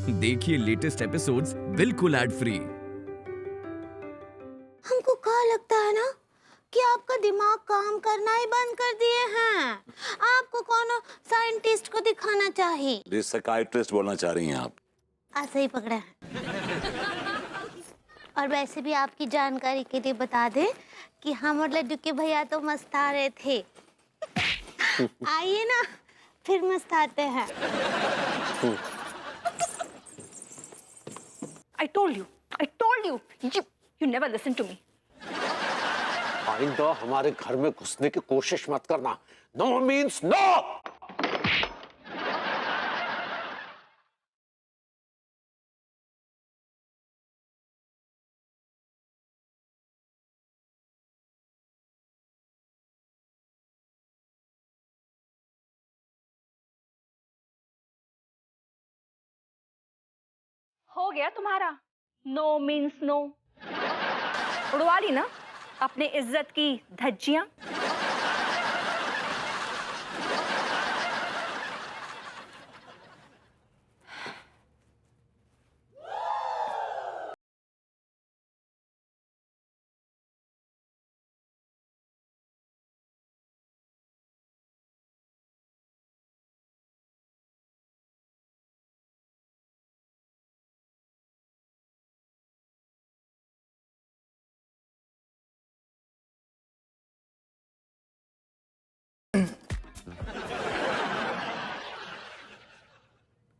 देखिए latest episodes बिल्कुल ad free. हमको क्या लगता है ना कि आपका दिमाग काम करना ही बंद कर दिए हैं। आपको कौन साइंटिस्ट को दिखाना चाहिए। साइकियाट्रिस्ट बोलना चाह रही हैं आप? ऐसे ही पकड़ा है। और वैसे भी आपकी जानकारी के लिए बता दें कि हम और लड्डू के भैया तो मस्ता रहे थे। आइए ना फिर मस्ताते हैं। I told you, you never listen to me. आइंदा हमारे घर में घुसने की कोशिश मत करना। No means no. हो गया तुम्हारा नो मीन्स नो। उड़वा ली ना अपने इज्जत की धज्जियां।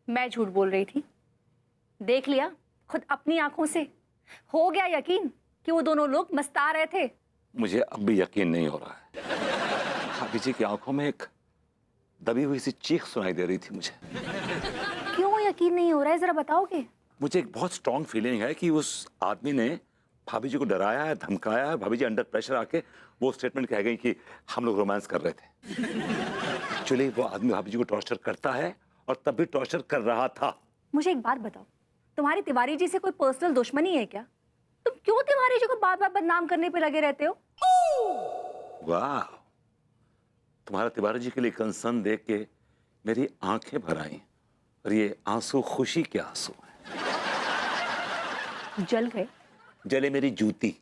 मैं झूठ बोल रही थी, देख लिया खुद अपनी आंखों से। हो गया यकीन कि वो दोनों लोग मस्ता रहे थे। मुझे अब भी यकीन नहीं हो रहा है। भाभी जी की आंखों में एक दबी हुई सी चीख सुनाई दे रही थी मुझे। क्यों यकीन नहीं हो रहा है, जरा बताओगे? मुझे एक बहुत स्ट्रॉन्ग फीलिंग है कि उस आदमी ने भाभी जी को डराया है, धमकाया है। भाभी जी अंडर प्रेशर आके वो स्टेटमेंट कह गई कि हम लोग रोमांस कर रहे थे। एक्चुअली वो आदमी भाभी जी को टॉर्चर करता है और तब भी टॉर्चर कर रहा था। मुझे एक बात बताओ, तुम्हारी तिवारी जी से कोई पर्सनल दुश्मनी है क्या? तुम क्यों तिवारी जी को बार बार बदनाम करने पे लगे रहते हो? वाह, तुम्हारा तिवारी जी के लिए कंसर्न देख के मेरी आंखें भर आई। और ये आंसू खुशी के आंसू हैं। जल गए? जले मेरी जूती।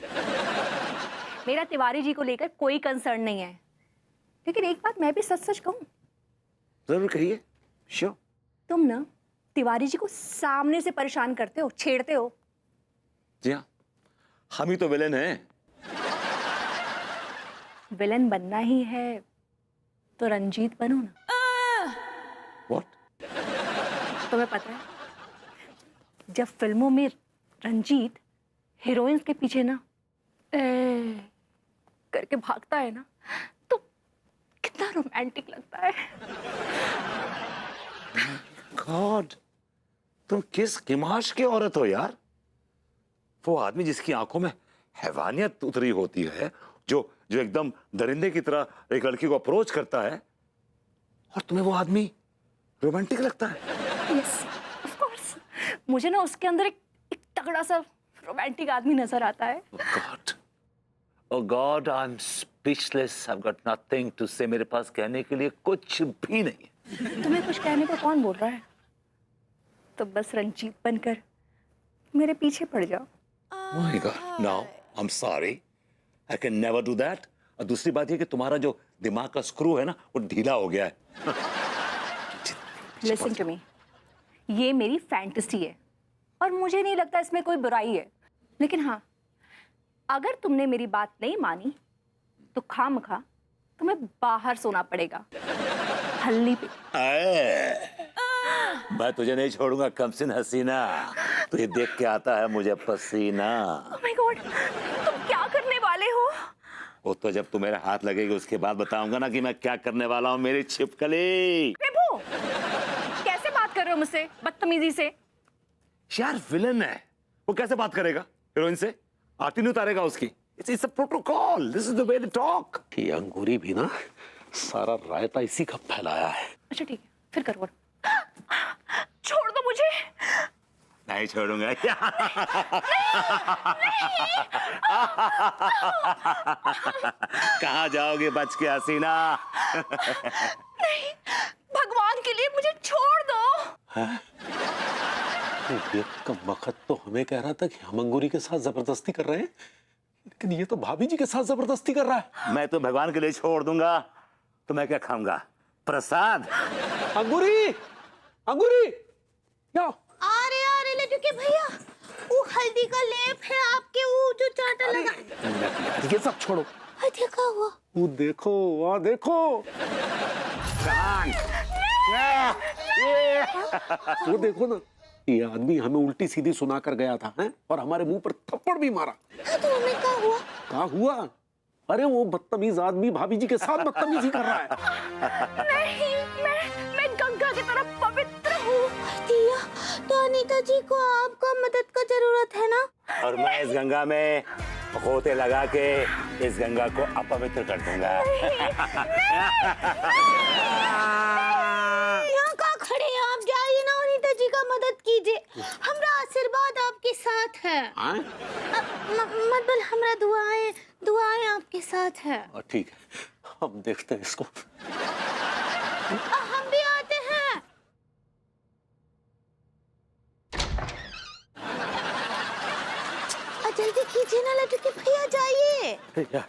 मेरा तिवारी जी को लेकर कोई कंसर्न नहीं है, लेकिन एक बात मैं भी सच सच कहूं। जरूर कहिए। श्योर। तुम ना तिवारी जी को सामने से परेशान करते हो, छेड़ते हो। जी हाँ, हम ही तो विलेन हैं। विलेन बनना ही है तो रंजीत बनो ना। What? तुम्हें पता है, जब फिल्मों में रंजीत हीरोइंस के पीछे ना करके भागता है ना, तो कितना रोमांटिक लगता है। गॉड, तुम किस किमाश की औरत हो यार। वो आदमी जिसकी आंखों में हैवानियत उतरी होती है, जो एकदम दरिंदे की तरह एक लड़की को अप्रोच करता है, और तुम्हें वो आदमी रोमांटिक लगता है। Yes, of course. मुझे ना उसके अंदर एक तगड़ा सा रोमांटिक आदमी नजर आता है। Oh God, I'm speechless. I've got nothing to say. मेरे पास कहने के लिए कुछ भी नहीं है। तुम्हें कुछ कहने को कौन बोल रहा है? तो बस रंजीत बनकर मेरे पीछे पड़ जाओ। Oh my God, no, I'm sorry. I can never do that. और दूसरी बात ये कि तुम्हारा जो दिमाग का स्क्रू है ना, वो ढीला हो गया है। Listen to me. ये मेरी फैंटेसी है और मुझे नहीं लगता इसमें कोई बुराई है। लेकिन हाँ, अगर तुमने मेरी बात नहीं मानी तो खामखा तुम्हें बाहर सोना पड़ेगा, हल्ली पे। मैं तुझे नहीं छोड़ूंगा कमसिन हसीना। तुझे देख के आता है मुझे पसीना। Oh my God, तुम क्या करने वाले हो? वो तो जब तू मेरे हाथ लगेगी उसके बाद बताऊंगा ना कि मैं क्या करने वाला हूँ मेरी छिपकली। प्रभु, कैसे बात कर रहे हो मुझसे बदतमीजी से? यार विलन है, वो कैसे बात करेगा हीरोइन से? आरती नहीं उतारेगा उसकी। It's a protocol. This is the way they talk. ये अंगूरी भी ना सारा रायता इसी का फैलाया है। अच्छा ठीक है, फिर करो। छोड़ दो मुझे। नहीं छोड़ूंगा। कहाँ जाओगे बच के हसीना? नहीं, भगवान के लिए मुझे छोड़ दो। ये कमबख्त तो हमें कह रहा था कि हम अंगूरी के साथ जबरदस्ती कर रहे हैं, लेकिन ये तो भाभी जी के साथ जबरदस्ती कर रहा है। मैं तो भगवान के लिए छोड़ दूंगा, तो मैं क्या खाऊंगा? प्रसाद। अंगूरी, अंगूरी, क्या? अरे लड्डू के भैया, वो हल्दी का लेप है आपके, वो जो चाटा लगा। ये सब छोड़ो, अच्छा क्या हुआ? वो देखो, वहाँ देखो, वो देखो ना, ये आदमी हमें उल्टी सीधी सुना कर गया था, हैं? और हमारे मुंह पर थप्पड़ भी मारा। हाँ, तो हमें क्या हुआ? क्या हुआ? अरे वो बदतमीज आदमी भाभी जी के साथ बदतमीजी कर रहा है। नहीं, मैं गंगा की तरफ पवित्र हूँ। दिया, तो अनीता जी को आपका मदद का जरूरत है ना? और मैं इस गंगा में गोते लगा के इस गंगा को अपवित्र कर दूंगा। यहाँ का खड़े हैं आप, जाइए ना, अनीता जी का मदद कीजिए, हमारा आशीर्वाद आपके साथ है। मतलब हमारा दुआएं आपके साथ है। ठीक है, हम देखते हैं इसको। हम भी आते हैं। जल्दी कीजिए ना लड्डू के भैया, जाइए। यार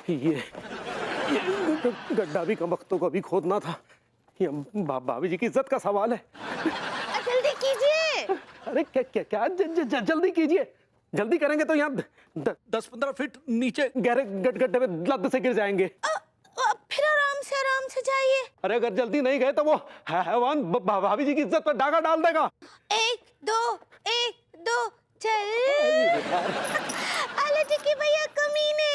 ये गड्ढा भी कमबख्तों को अभी खोदना था, ये भाभी जी की इज्जत का सवाल है। जल्दी कीजिए। अरे क्या जल्दी कीजिए, जल्दी करेंगे तो यहाँ 10-15 फीट नीचे गहरे गड्ढे में लद से गिर जाएंगे। फिर आराम से जाइए। अरे अगर जल्दी नहीं गए तो वो हैवान भाभी जी की इज्जत पर डाका डाल देगा। 1 2 चल। लड्डू के भैया कमीने।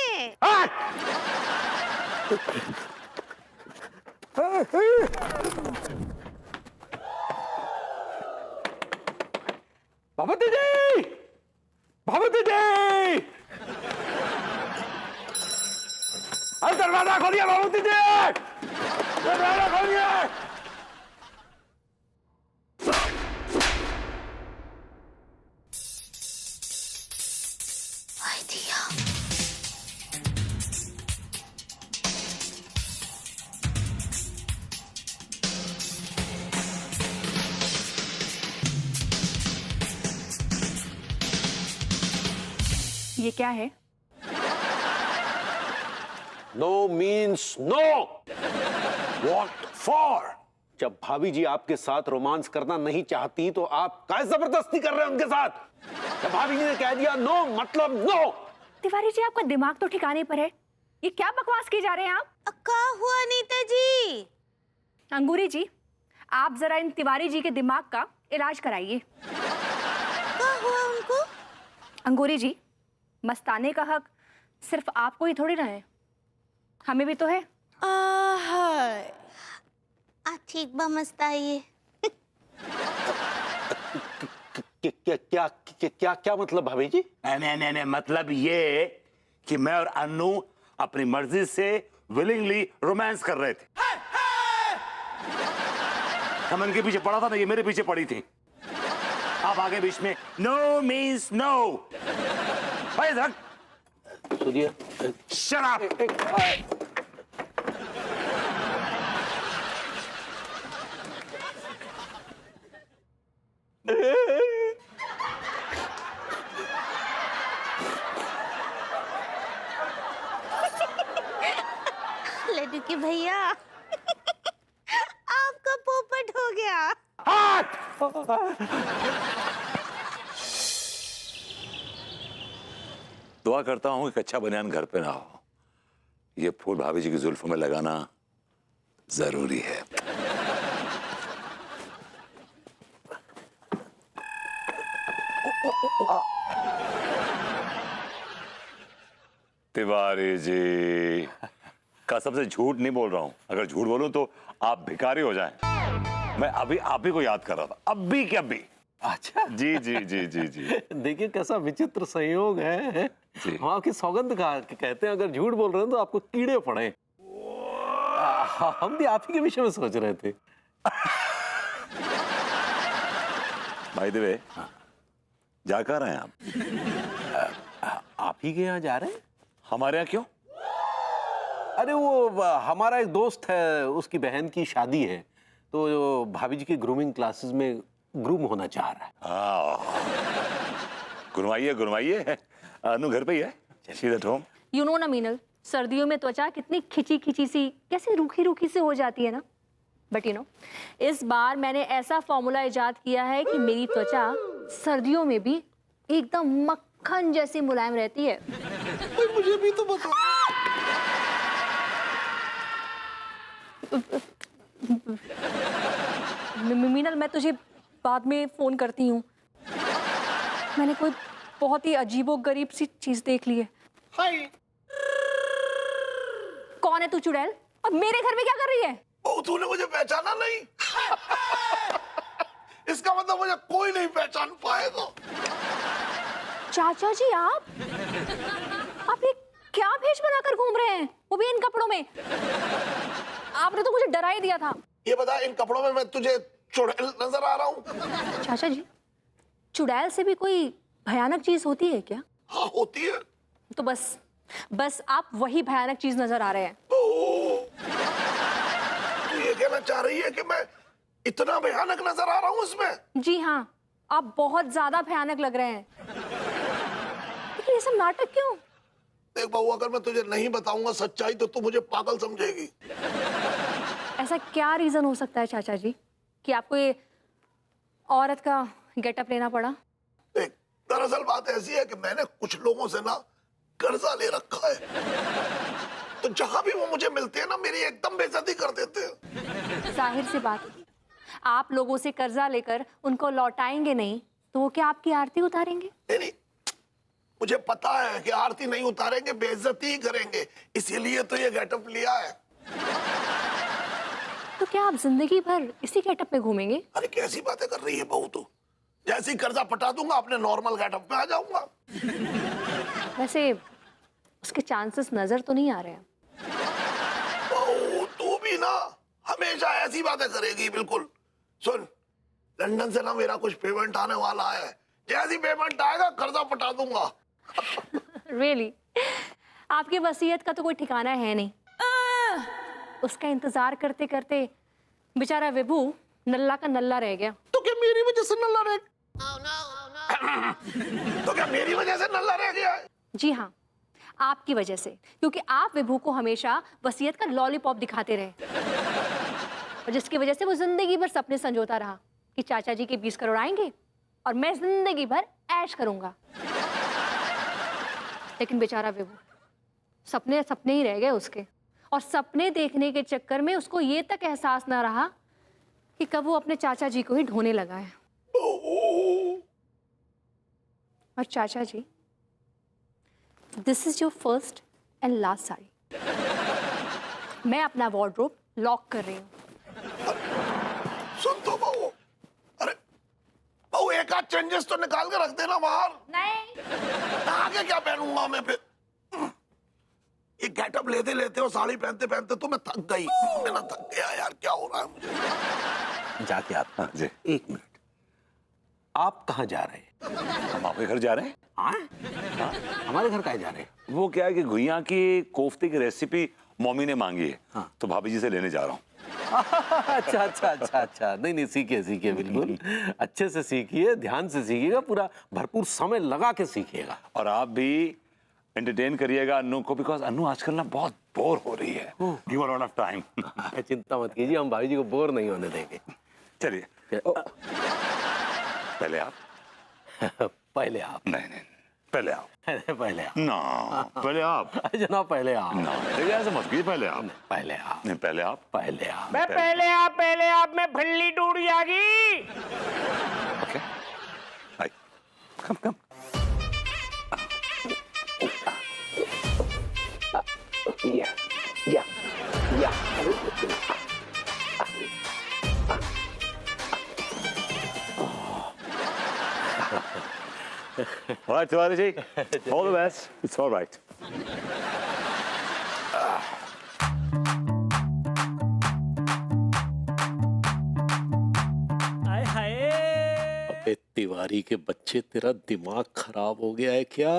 भगवती जी, भगवती जी, अरे दरवाजा खोलिए भगवती जी, दरवाजा खोलिए। ये क्या है? No means no. What for? जब भाभी जी आपके साथ रोमांस करना नहीं चाहती तो आप क्या जबरदस्ती कर रहे हैं उनके साथ? जब भाभी जी ने कह दिया नो मतलब नो। तिवारी जी, आपका दिमाग तो ठिकाने पर है, ये क्या बकवास की जा रहे हैं आप? क्या हुआ अनीता जी? अंगूरी जी, आप जरा इन तिवारी जी के दिमाग का इलाज कराइए। क्या हुआ उनको? अंगूरी जी, मस्ताने का हक सिर्फ आपको ही थोड़ी ना है, हमें भी तो है। ठीक बा, मस्ताइए। क्या मतलब भाभी जी? नहीं, मतलब ये कि मैं और अन्नू अपनी मर्जी से विलिंगली रोमांस कर रहे थे। हम इनके पीछे पड़ा था ना, ये मेरे पीछे पड़ी थी। आप आगे बीच में नो मीन्स नो। भाई सुनिए, शट अप। लड्डू के भैया, आपका पोपट हो गया। दुआ करता हूं कि कच्चा बनियान घर पे ना हो। ये फूल भाभी जी की जुल्फों में लगाना जरूरी है। तिवारी जी, कसम से झूठ नहीं बोल रहा हूं। अगर झूठ बोलूं तो आप भिखारी हो जाएं। मैं अभी आप ही को याद कर रहा था, अभी के अभी। अच्छा जी जी जी जी जी। देखिए कैसा विचित्र संयोग है। वहाँ की सौगंध का कहते हैं अगर झूठ बोल रहे हैं तो आपको कीड़े पड़े। हम भी आप ही के विषय में सोच रहे थे। भाई देवे, जा कर रहे हैं आप ही के यहाँ जा रहे हैं? हमारे यहाँ क्यों? अरे वो हमारा एक दोस्त है, उसकी बहन की शादी है, तो भाभी जी की ग्रूमिंग क्लासेस में ग्रूम होना चाह रहा है। गुनवाइए गुनवाइए, अनु घर पे ही है, she is at home. You know ना मीनल, सर्दियों में त्वचा कितनी खिंची खिंची सी, कैसे रूखी रूखी सी हो जाती है ना। बट यू नो, इस बार मैंने ऐसा फॉर्मूला इजाद किया है कि मेरी त्वचा सर्दियों में भी एकदम मक्खन जैसी मुलायम रहती है। मुझे भी तो बता। मीनल, मैं तुझे बाद में फोन करती हूँ। मैंने कोई बहुत ही अजीबोगरीब सी चीज देख ली है। हाय, कौन है तू चुड़ैल, और मेरे घर में क्या कर रही है? ओ तूने मुझे पहचाना नहीं? इसका मतलब मुझे कोई नहीं पहचान पाएगा। चाचा जी, आप ये क्या भेष बनाकर घूम रहे हैं, वो भी इन कपड़ों में? आपने तो मुझे डरा ही दिया था। ये बता, इन कपड़ों में मैं तुझे चुड़ैल नजर आ रहा हूँ? चाचा जी, चुड़ैल से भी कोई भयानक चीज होती है क्या? हाँ होती है। तो बस आप वही भयानक चीज नजर आ रहे हैं। तू ये कहना चाह रही है कि मैं इतना भयानक नजर आ रहा हूँ इसमें? जी हाँ, आप बहुत ज्यादा भयानक लग रहे हैं। लेकिन ये सब नाटक क्यों? देख बहू, अगर मैं तुझे नहीं बताऊंगा सच्चाई तो तू मुझे पागल समझेगी। ऐसा क्या रीजन हो सकता है चाचा जी कि आपको ये औरत का गेटअप लेना पड़ा? देख, दरअसल बात ऐसी है कि मैंने कुछ लोगों से ना कर्जा ले रखा है, तो जहां भी वो मुझे मिलते हैं ना, मेरी एकदम बेइज्जती कर देते हैं। जाहिर सी बात, आप लोगों से कर्जा लेकर उनको लौटाएंगे नहीं तो वो क्या आपकी आरती उतारेंगे? नहीं, मुझे पता है कि आरती नहीं उतारेंगे, बेइज्जती ही करेंगे, इसीलिए तो ये गेटअप लिया है। तो क्या आप जिंदगी भर इसी गेटअप में घूमेंगे? अरे कैसी बातें कर रही है बहू तू? जैसे ही कर्जा पटा दूंगा अपने नॉर्मल गेटअप में आ जाऊंगा। वैसे उसके चांसेस नजर तो नहीं आ रहे हैं। बहू तू भी ना हमेशा ऐसी बातें करेगी। बिल्कुल। सुन, लंदन से ना मेरा कुछ पेमेंट आने वाला है, जैसी पेमेंट आएगा कर्जा पटा दूंगा। रियली? आपकी वसीयत का तो कोई ठिकाना है नहीं। उसका इंतजार करते करते बेचारा विभू नल्ला का नल्ला रह गया। तो क्या मेरी वजह से नल्ला रह तो क्या मेरी वजह से नल्ला रह गया है? जी हाँ, आपकी वजह से, क्योंकि आप विभू को हमेशा वसीयत का लॉलीपॉप दिखाते रहे, और जिसकी वजह से वो जिंदगी भर सपने संजोता रहा कि चाचा जी के 20 करोड़ आएंगे और मैं जिंदगी भर ऐश करूंगा। लेकिन बेचारा विभू सपने सपने ही रह गए उसके, और सपने देखने के चक्कर में उसको ये तक एहसास ना रहा कि कब वो अपने चाचा जी को ही ढोने लगा है। और चाचा जी, this is your first and last sari. मैं अपना वार्डरोब लॉक कर रही हूँ। सुन तो बहू, अरे बहू एक आध चेंजेस तो निकाल के रख देना बाहर। नहीं, आगे क्या पहनूंगा मैं फिर? ये गेटअप लेते लेते और साड़ी पहनते पहनते तो मैं थक गई। मैं ना थक गया यार, क्या हो रहा है मुझे? जाके आप। हाँ जी। एक मिनट, आप कहाँ जा रहे हैं? हम आपके घर जा रहे हैं। हाँ? हमारे घर कहाँ जा रहे हैं? वो क्या है कि घुइयां की कोफ्ते की रेसिपी मम्मी ने मांगी है, हाँ। तो भाभी जी से लेने जा रहा हूँ। अच्छा अच्छा अच्छा अच्छा, नहीं नहीं, सीखिए सीखिए, बिल्कुल अच्छे से सीखिए, ध्यान से सीखिएगा, पूरा भरपूर समय लगा के सीखिएगा। और आप भी एंटरटेन करिएगा अनु को, बिकॉज अनु आजकल ना बहुत बोर हो रही है। Give her lot of time. चिंता मत कीजिए, हम भाभी जी को बोर नहीं होने देंगे। चलिए, पहले आप। पहले आप। नहीं नहीं, पहले आप। पहले आप। ना, पहले आप। जनाब पहले आप। ना, ऐसे मत कीजिए, पहले आप। पहले आप। नहीं, पहले आप। पहले आप। मैं पहले आप में भल्ली टूट जाएगी। Okay, I, come come. All right, Tiwari ji, all the best. It's all right. हाय हाय, अबे तिवारी के बच्चे, तेरा दिमाग खराब हो गया है क्या?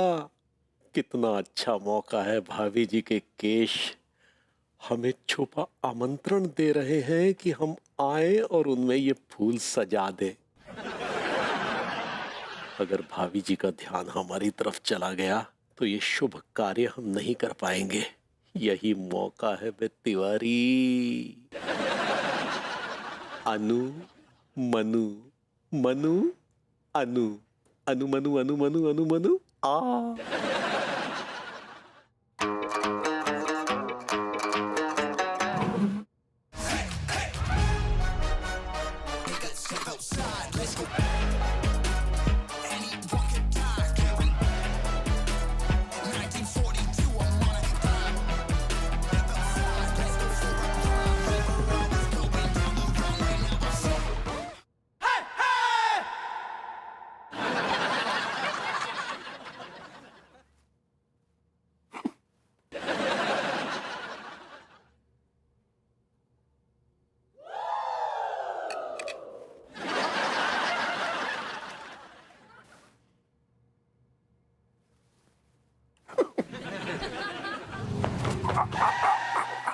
कितना अच्छा मौका है, भाभी जी के केश हमें छुपा आमंत्रण दे रहे हैं कि हम आए और उनमें ये फूल सजा दें। अगर भाभी जी का ध्यान हमारी तरफ चला गया तो ये शुभ कार्य हम नहीं कर पाएंगे। यही मौका है बे तिवारी। अनु मनु मनु अनु अनु मनु अनु मनु अनु मनु आ।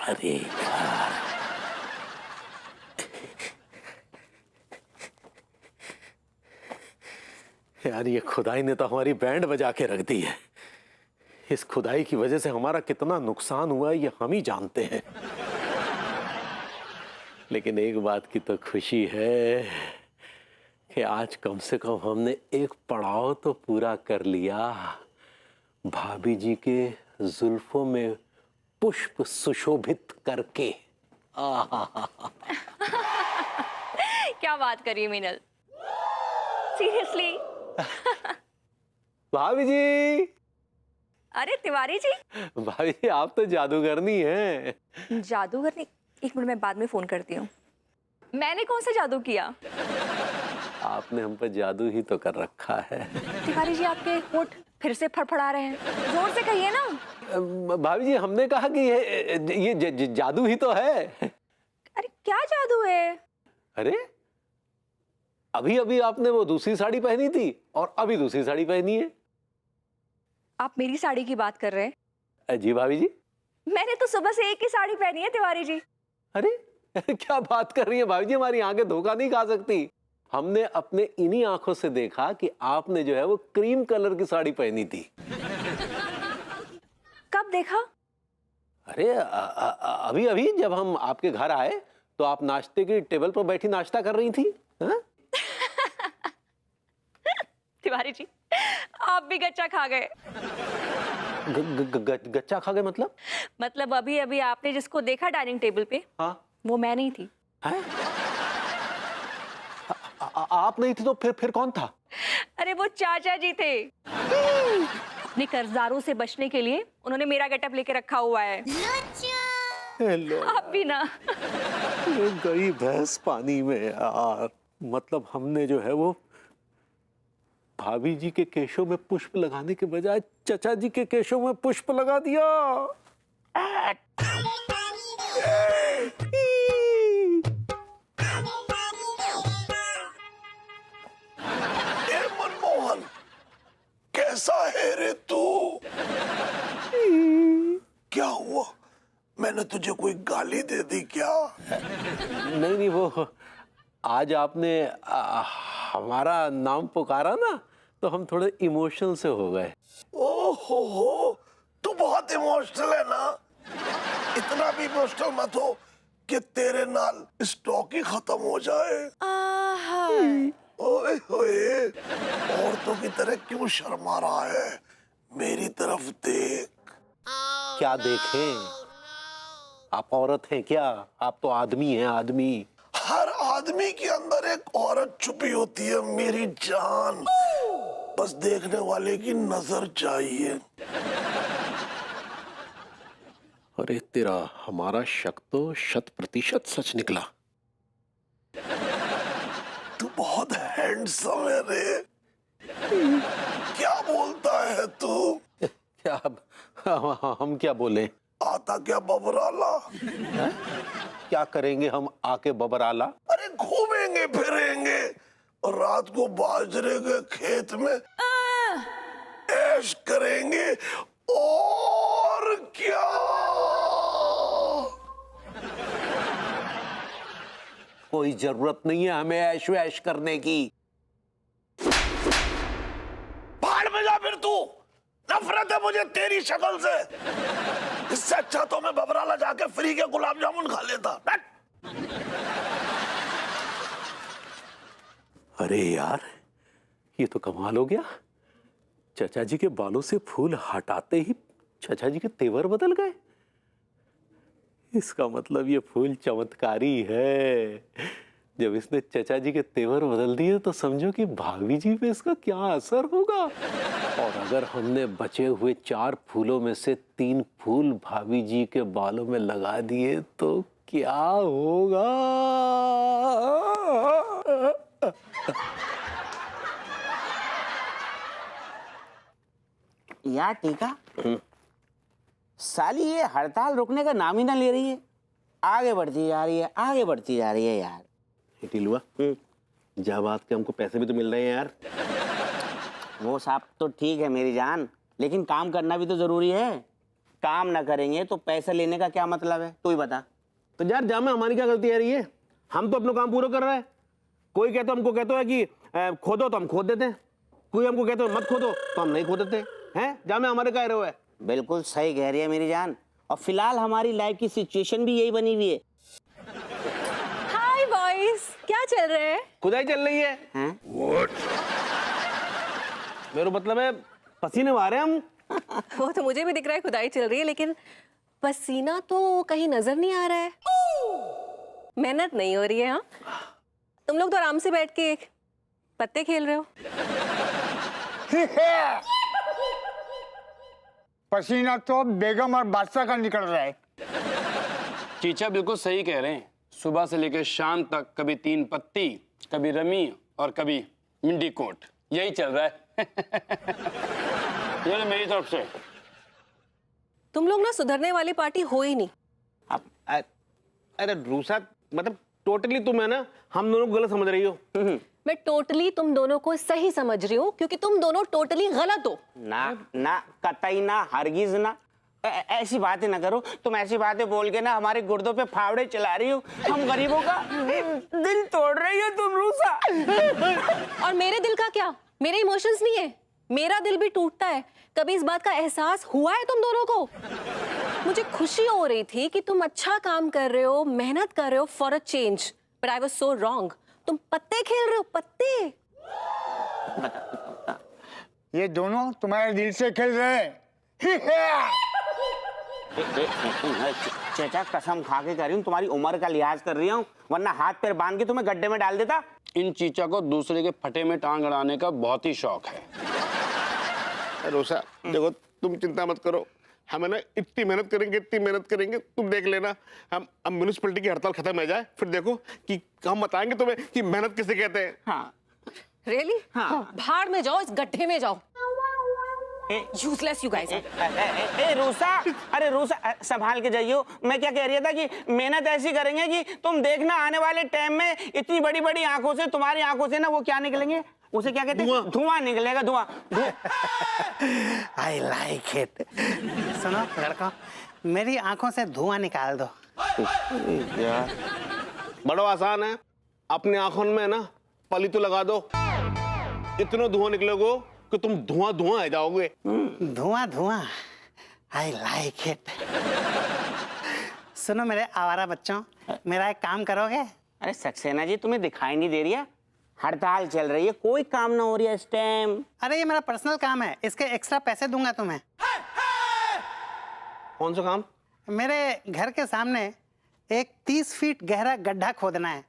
अरे यार ये खुदाई ने तो हमारी बैंड बजा के रख दी है। इस खुदाई की वजह से हमारा कितना नुकसान हुआ ये हम ही जानते हैं। लेकिन एक बात की तो खुशी है कि आज कम से कम हमने एक पड़ाव तो पूरा कर लिया। भाभी जी के जुल्फों में पुष्प सुशोभित करके। क्या बात करी मीनल, सीरियसली? भाभी जी। अरे तिवारी जी। भाभी जी आप तो जादूगरनी हैं। जादूगरनी? एक मिनट, मैं बाद में फोन करती हूँ। मैंने कौन सा जादू किया? आपने हम पर जादू ही तो कर रखा है। तिवारी जी आपके होठ फिर से फड़फड़ा रहे हैं, जोर से कहिए ना। भाभी जी हमने कहा कि ये जादू ही तो है। अरे क्या जादू है? अरे अभी अभी आपने वो दूसरी साड़ी पहनी थी और अभी दूसरी साड़ी पहनी है। आप मेरी साड़ी की बात कर रहे हैं? जी भाभी जी। मैंने तो सुबह से एक ही साड़ी पहनी है तिवारी जी। अरे क्या बात कर रही है भाभी जी, हमारी आंखें धोखा नहीं खा सकती। हमने अपने इन्हीं आंखों से देखा कि आपने जो है वो क्रीम कलर की साड़ी पहनी थी। कब देखा? अरे अभी अभी जब हम आपके घर आए तो आप नाश्ते की टेबल पर बैठी नाश्ता कर रही थी। हाँ? तिवारी जी आप भी गच्चा खा गए। गच्चा खा गए मतलब? मतलब अभी अभी आपने जिसको देखा डाइनिंग टेबल पे, हाँ, वो मैं नहीं थी। आप नहीं थी तो फिर कौन था? अरे वो चाचा जी थे। अपने कर्जदारों से बचने के लिए उन्होंने मेरा गेटअप लेके रखा हुआ है। आप भी ना। गई भैंस पानी में यार। मतलब हमने जो है वो भाभी जी के केशों में पुष्प लगाने के बजाय चचा जी के केशों में पुष्प लगा दिया। मनमोहन कैसा है रे तू? क्या हुआ? मैंने तुझे कोई गाली दे दी क्या? नहीं नहीं, वो आज आपने हमारा नाम पुकारा ना तो हम थोड़े इमोशनल से हो गए। ओहो, तू बहुत इमोशनल है ना। इतना भी इमोशनल मत हो कि तेरे नाल स्टॉक ही खत्म हो जाए। ओए होए, औरतों की तरह क्यों शर्मा रहा है? मेरी तरफ देख। क्या देखें? आप औरत हैं क्या? आप तो आदमी हैं, आदमी। हर आदमी के अंदर एक औरत छुपी होती है मेरी जान। बस देखने वाले की नजर चाहिए। अरे तेरा हमारा शक तो 100% सच निकला। तू बहुत हैंडसम है रे। क्या बोलता है तू? क्या हम क्या बोले? आता क्या बबराला? क्या करेंगे हम आके बबराला? अरे घूमेंगे फिरेंगे और रात को बाजरे के खेत में ऐश करेंगे। और क्या? कोई जरूरत नहीं है हमें ऐश वैश करने की। साइड में जा फिर तू। नफरत है मुझे तेरी शक्ल से। इससे अच्छा तो मैं बबराला जाके फ्री के गुलाब जामुन खा लेता। अरे यार, ये तो कमाल हो गया। चचा जी के बालों से फूल हटाते ही चचा जी के तेवर बदल गए। इसका मतलब ये फूल चमत्कारी है। जब इसने चचा जी के तेवर बदल दिए तो समझो कि भाभी जी पे इसका क्या असर होगा। और अगर हमने बचे हुए 4 फूलों में से 3 फूल भाभी जी के बालों में लगा दिए तो क्या होगा? यार टीका, साली ये हड़ताल रुकने का नाम ही ना ले रही है। आगे बढ़ती जा रही है, आगे बढ़ती जा रही है यार। टिलुआ, जब बात के हमको पैसे भी तो मिल रहे हैं यार। वो सब तो ठीक है मेरी जान, लेकिन काम करना भी तो जरूरी है। काम ना करेंगे तो पैसे लेने का क्या मतलब है, तू ही बता। तो यार जामे हमारी क्या गलती आ रही है? हम तो अपना काम पूरा कर रहे हैं। कोई कहता हमको कहता है कि खोदो तो हम खोद देते हैं, कोई हमको कहता है मत खोदो तो हम नहीं खोद देते हैं। जामे हमारे कह रहे हो है। बिल्कुल सही कह रही है मेरी जान, और फिलहाल हमारी लाइफ की सिचुएशन भी यही बनी हुई है। हाय बॉयज, क्या चल रहा है? खुदाई चल रही है। मेरा मतलब है पसीने मारे हम। वो तो मुझे भी दिख रहा है खुदाई चल रही है, लेकिन पसीना तो कहीं नजर नहीं आ रहा है। मेहनत नहीं हो रही है। हाँ, तुम लोग तो आराम से बैठ के पत्ते खेल रहे हो। पसीना तो बेगम और बादशाह का निकल रहा है। चीचा बिल्कुल सही कह रहे हैं। सुबह से लेकर शाम तक कभी 3 पत्ती, कभी रमी और कभी मिंडी कोट, यही चल रहा है। ये लो मेरी तरफ से। तुम लोग ना सुधरने वाली पार्टी हो ही नहीं। अरे रूसा, मतलब टोटली तुम है ना हम दोनों को गलत समझ रही हो। मैं टोटली तुम दोनों को सही समझ रही हूँ, क्योंकि तुम दोनों टोटली गलत हो। ना ना, कतई ना, हरगिज ना। ऐसी बातें ना करो। तुम ऐसी बातें बोल के ना हमारे गुर्दों पे फावड़े चला रही हो। हम गरीबों का दिल तोड़ रही हो तुम रूसा। और मेरे दिल का क्या? मेरे इमोशंस नहीं है, मेरा दिल भी टूटता है। कभी इस बात का एहसास हुआ है तुम दोनों को? मुझे खुशी हो रही थी कि तुम अच्छा काम कर रहे हो, मेहनत कर रहे हो for a change, but I was so wrong. तुम पत्ते खेल रहे हो, पत्ते। ये दोनों तुम्हारे दिल से खेल रहे हैं। चचा कसम खा के कह रही हूँ, तुम्हारी उम्र का लिहाज कर रही हूँ, वरना हाथ पैर बांध के तुम्हें गड्ढे में डाल देता। इन चीचा को दूसरे के फटे में टांग अड़ाने का बहुत ही शौक है। रोसा देखो, तुम चिंता मत करो। हम है ना इतनी मेहनत करेंगे, तुम देख लेना। हम म्युनिसिपैलिटी की हड़ताल खत्म हो जाए, फिर देखो कि हम बताएंगे तुम्हें कि मेहनत किसे कहते हैं। हाँ रियली? हाँ। भाड़ में जाओ, इस गड्ढे में जाओ। Useless you guys. रूसा, अरे रूसा संभाल के जाइयो। मैं क्या कह रही था कि मेहनत ऐसी करेंगे कि तुम देखना आने वाले टाइम में इतनी बड़ी बड़ी आंखों से, तुम्हारी आंखों से ना वो क्या निकलेंगे, उसे क्या कहते हैं? धुआं निकलेगा, धुआं। I like it. सुनो लड़का, मेरी आंखों से धुआं निकाल दो। यार बड़ा आसान है, अपने आंखों में ना पली तो लगा दो, इतना धुआं निकलेगा कि तुम धुआं धुआं आ जाओगे। धुआं धुआं, आई लाइक इट। सुनो मेरे आवारा बच्चों, मेरा एक काम करोगे? अरे सक्सेना जी, तुम्हें दिखाई नहीं दे रही है? हड़ताल चल रही है, कोई काम ना हो रही है इस टाइम। अरे ये मेरा पर्सनल काम है, इसके एक्स्ट्रा पैसे दूंगा तुम्हें। कौन सा काम? मेरे घर के सामने एक 30 फीट गहरा गड्ढा खोदना है।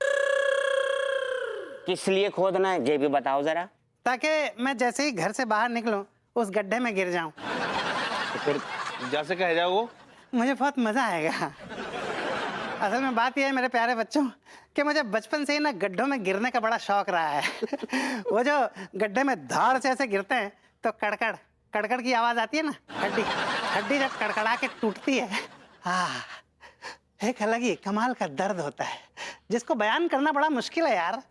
किस लिए खोदना है ये भी बताओ जरा। ताकि मैं जैसे ही घर से बाहर निकलूं उस गड्ढे में गिर जाऊं। तो फिर जैसे कह जाओ, मुझे बहुत मजा आएगा। असल में बात यह है मेरे प्यारे बच्चों कि मुझे बचपन से ही ना गड्ढों में गिरने का बड़ा शौक रहा है। वो जो गड्ढे में धाड़ से ऐसे गिरते हैं तो कड़कड़ कड़कड़ की आवाज आती है ना, हड्डी जब कड़कड़ा के टूटती है, एक अलग ही कमाल का दर्द होता है जिसको बयान करना बड़ा मुश्किल है यार।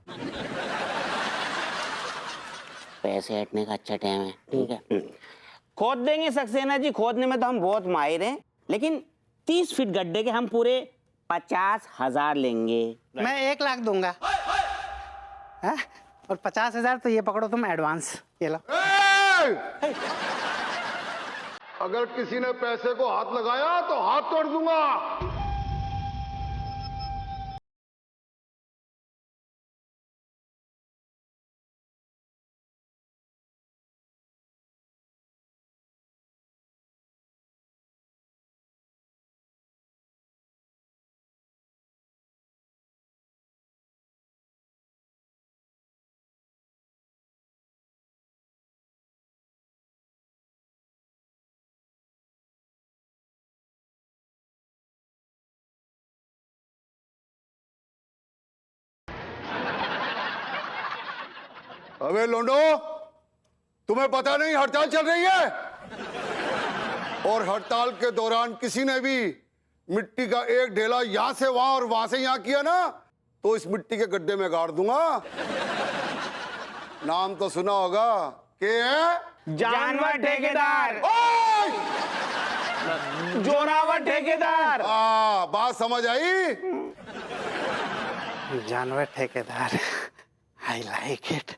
पैसे हटने का अच्छा टाइम है, ठीक है। खोद देंगे सक्सेना जी, खोदने में तो हम बहुत माहिर हैं, लेकिन 30 फीट गड्ढे के हम पूरे 50,000 लेंगे। मैं 1 लाख दूंगा। और 50,000 तो ये पकड़ो तुम एडवांस, ये लो। अगर किसी ने पैसे को हाथ लगाया तो हाथ तोड़ दूंगा। अबे लोंडो, तुम्हें पता नहीं हड़ताल चल रही है? और हड़ताल के दौरान किसी ने भी मिट्टी का एक ढेला यहां से वहां और वहां से यहां किया ना, तो इस मिट्टी के गड्ढे में गाड़ दूंगा। नाम तो सुना होगा, के है जानवर ठेकेदार, जोरावर ठेकेदार। बात समझ आई? जानवर ठेकेदार, आई लाइक इट।